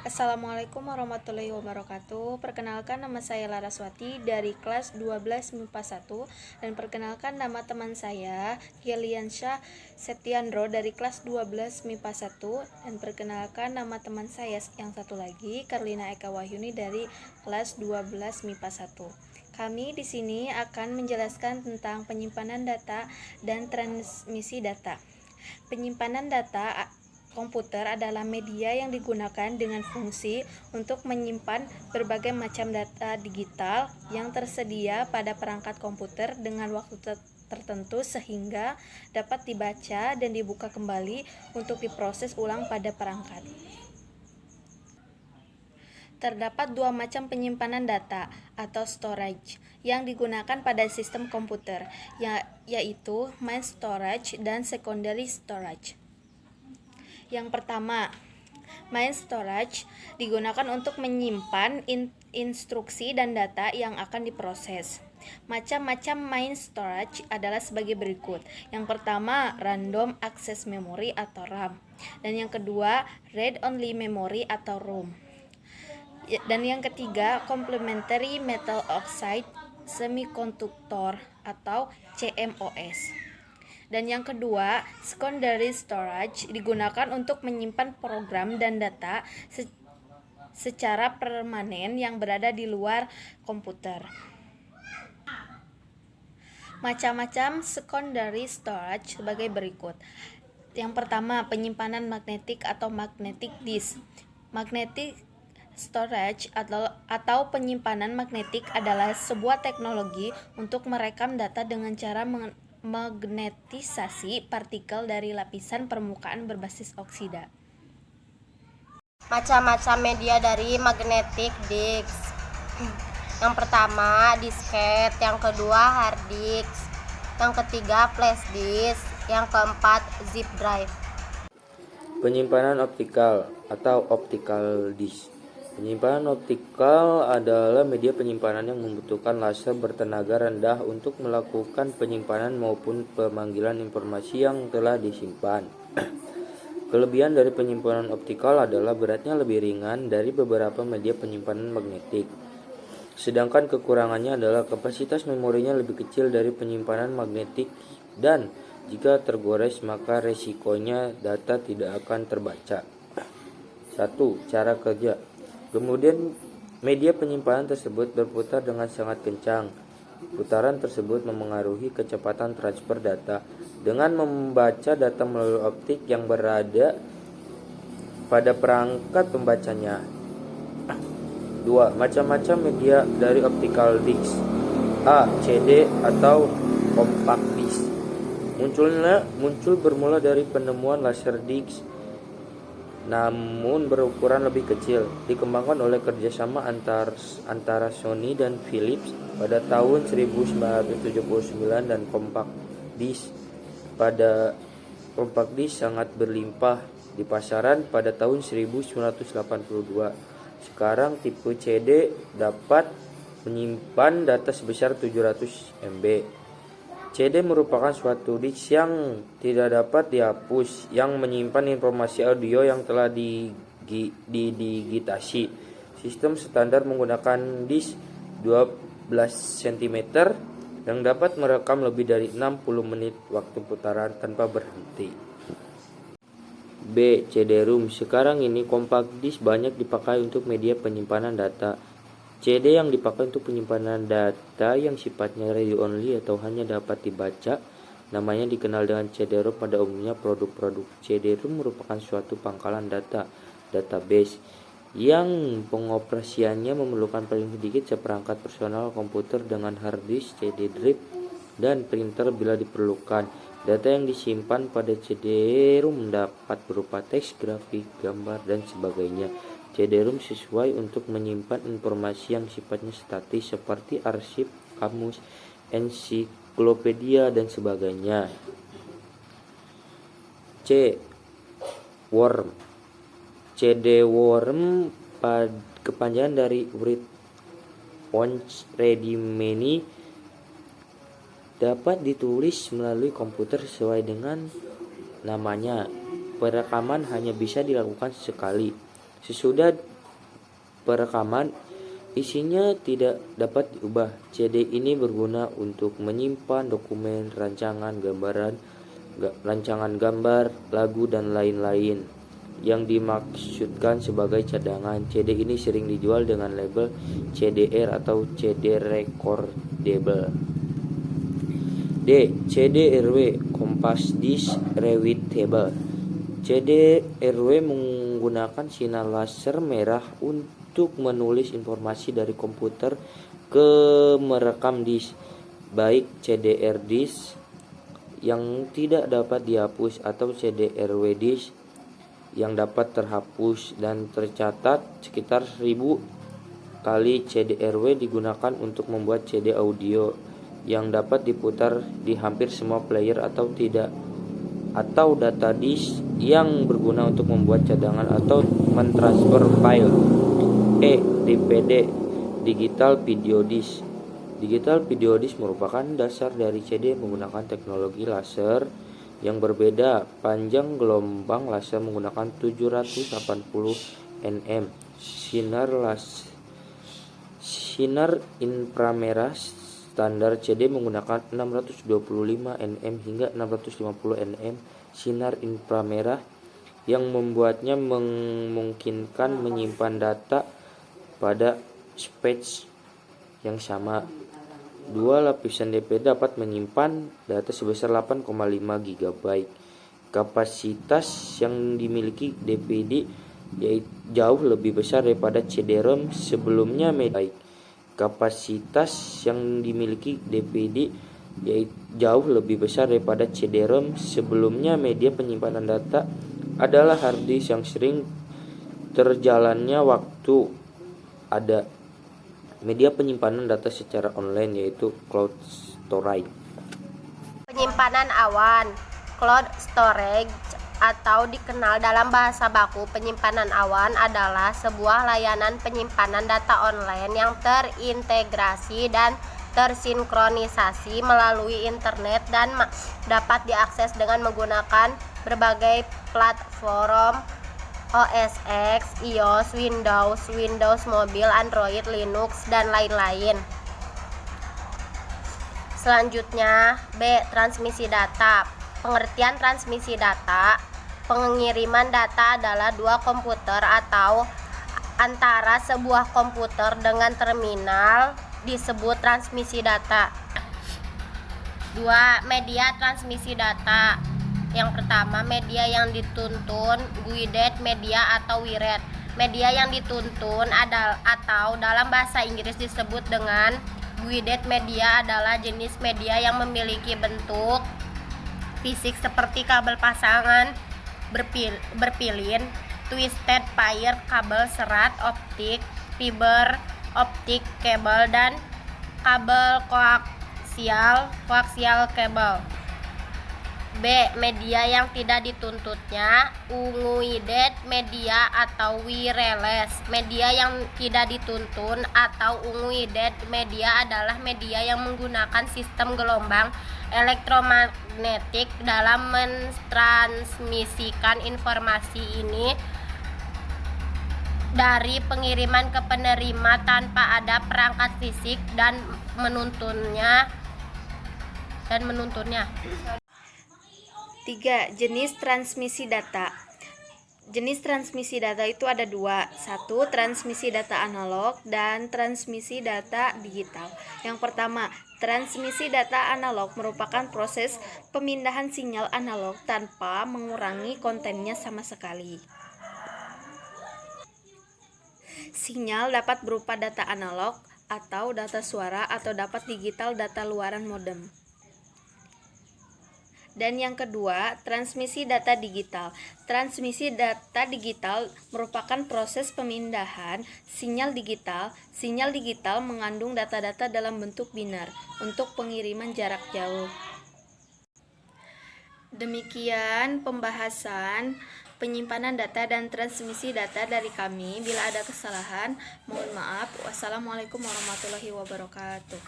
Assalamualaikum warahmatullahi wabarakatuh. Perkenalkan, nama saya Laraswati dari kelas 12 MIPA 1 dan perkenalkan nama teman saya Giliansyah Setiandro dari kelas 12 MIPA 1 dan perkenalkan nama teman saya yang satu lagi Karlina Eka Wahyuni dari kelas 12 MIPA 1. Kami di sini akan menjelaskan tentang penyimpanan data dan transmisi data. Penyimpanan data komputer adalah media yang digunakan dengan fungsi untuk menyimpan berbagai macam data digital yang tersedia pada perangkat komputer dengan waktu tertentu sehingga dapat dibaca dan dibuka kembali untuk diproses ulang pada perangkat. Terdapat dua macam penyimpanan data atau storage yang digunakan pada sistem komputer, yaitu main storage dan secondary storage. Yang pertama, main storage digunakan untuk menyimpan instruksi dan data yang akan diproses. Macam-macam main storage adalah sebagai berikut. Yang pertama, random access memory atau RAM. Dan yang kedua, read only memory atau ROM. Dan yang ketiga, complementary metal oxide semiconductor atau CMOS. Dan yang kedua, secondary storage digunakan untuk menyimpan program dan data secara permanen yang berada di luar komputer. Macam-macam secondary storage sebagai berikut. Yang pertama, penyimpanan magnetik atau magnetic disk. Magnetic storage atau penyimpanan magnetik adalah sebuah teknologi untuk merekam data dengan cara magnetisasi partikel dari lapisan permukaan berbasis oksida. Macam-macam media dari magnetic disk. Yang pertama disket, yang kedua hard disk, yang ketiga flash disk, yang keempat zip drive. Penyimpanan optikal atau optical disk. Penyimpanan optikal adalah media penyimpanan yang membutuhkan laser bertenaga rendah untuk melakukan penyimpanan maupun pemanggilan informasi yang telah disimpan. Kelebihan dari penyimpanan optikal adalah beratnya lebih ringan dari beberapa media penyimpanan magnetik. Sedangkan kekurangannya adalah kapasitas memorinya lebih kecil dari penyimpanan magnetik dan jika tergores maka resikonya data tidak akan terbaca. 1. Cara kerja. Kemudian media penyimpanan tersebut berputar dengan sangat kencang. Putaran tersebut memengaruhi kecepatan transfer data dengan membaca data melalui optik yang berada pada perangkat pembacanya. 2. Macam-macam media dari optical disk. A. CD atau compact disk. Muncul bermula dari penemuan laser disk namun berukuran lebih kecil, dikembangkan oleh kerjasama antara Sony dan Philips pada tahun 1979 dan compact disk sangat berlimpah di pasaran pada tahun 1982. Sekarang tipe CD dapat menyimpan data sebesar 700 MB. CD merupakan suatu disk yang tidak dapat dihapus, yang menyimpan informasi audio yang telah didigitasi. Sistem standar menggunakan disk 12 cm yang dapat merekam lebih dari 60 menit waktu putaran tanpa berhenti. B. CD-ROM. Sekarang ini compact disk banyak dipakai untuk media penyimpanan data. CD yang dipakai untuk penyimpanan data yang sifatnya read only atau hanya dapat dibaca, namanya dikenal dengan CD-ROM. Pada umumnya produk-produk CD-ROM merupakan suatu pangkalan data, database, yang pengoperasiannya memerlukan paling sedikit seperangkat personal komputer dengan hard disk, CD drive, dan printer bila diperlukan. Data yang disimpan pada CD-ROM dapat berupa teks, grafik, gambar, dan sebagainya. CD-ROM sesuai untuk menyimpan informasi yang sifatnya statis seperti arsip, kamus, ensiklopedia, dan sebagainya. C. Worm. CD-ROM kepanjangan dari Read Once Ready Many, dapat ditulis melalui komputer sesuai dengan namanya. Perekaman hanya bisa dilakukan sekali. Sesudah perekaman, isinya tidak dapat diubah. CD ini berguna untuk menyimpan dokumen, rancangan gambar, lagu, dan lain-lain yang dimaksudkan sebagai cadangan. CD ini sering dijual dengan label CDR atau CD recordable. D. CD-RW Compact Disc Readable. CD-RW menggunakan sinar laser merah untuk menulis informasi dari komputer ke merekam disk, baik CDR disk yang tidak dapat dihapus atau CD-RW disk yang dapat terhapus, dan tercatat sekitar 1000 kali CD-RW digunakan untuk membuat CD audio yang dapat diputar di hampir semua player atau data disk yang berguna untuk membuat cadangan atau mentransfer file. E. DVD Digital Video Disc. Digital video disc merupakan dasar dari CD menggunakan teknologi laser yang berbeda. Panjang gelombang laser menggunakan 780 nm. Sinar inframerah standar CD menggunakan 625 nm hingga 650 nm sinar inframerah yang membuatnya memungkinkan menyimpan data pada space yang sama. Dua lapisan DPD dapat menyimpan data sebesar 8,5 GB. Kapasitas yang dimiliki DPD jauh lebih besar daripada CD-ROM sebelumnya. Kapasitas yang dimiliki DPD jauh lebih besar daripada CD-ROM sebelumnya. Media penyimpanan data adalah hard disk yang sering terjalannya waktu. Ada media penyimpanan data secara online, yaitu cloud storage. Penyimpanan awan, cloud storage, atau dikenal dalam bahasa baku penyimpanan awan, adalah sebuah layanan penyimpanan data online yang terintegrasi dan tersinkronisasi melalui internet dan dapat diakses dengan menggunakan berbagai platform OS X, iOS, Windows Mobile, Android, Linux, dan lain-lain. Selanjutnya, B. Transmisi data. Pengertian transmisi data: pengiriman data adalah dua komputer atau antara sebuah komputer dengan terminal disebut transmisi data. 2. Media transmisi data. Yang pertama, media yang dituntun, guided media atau wired. Media yang dituntun atau dalam bahasa Inggris disebut dengan guided media adalah jenis media yang memiliki bentuk fisik seperti kabel pasangan berpilin, twisted pair, kabel serat optik, fiber optik kabel, dan kabel koaksial kabel. B. Media yang tidak dituntutnya, unguided media atau wireless. Media yang tidak dituntun atau unguided media adalah media yang menggunakan sistem gelombang elektromagnetik dalam mentransmisikan informasi ini dari pengiriman ke penerima tanpa ada perangkat fisik dan menuntunnya. 3. Jenis transmisi data. Jenis transmisi data itu ada dua. 1. Transmisi data analog dan transmisi data digital. Yang pertama, transmisi data analog merupakan proses pemindahan sinyal analog tanpa mengurangi kontennya sama sekali. Sinyal dapat berupa data analog atau data suara atau dapat digital data luaran modem. Dan yang kedua, transmisi data digital. Transmisi data digital merupakan proses pemindahan sinyal digital. Sinyal digital mengandung data-data dalam bentuk binar untuk pengiriman jarak jauh. Demikian pembahasan penyimpanan data dan transmisi data dari kami. Bila ada kesalahan, mohon maaf. Wassalamualaikum warahmatullahi wabarakatuh.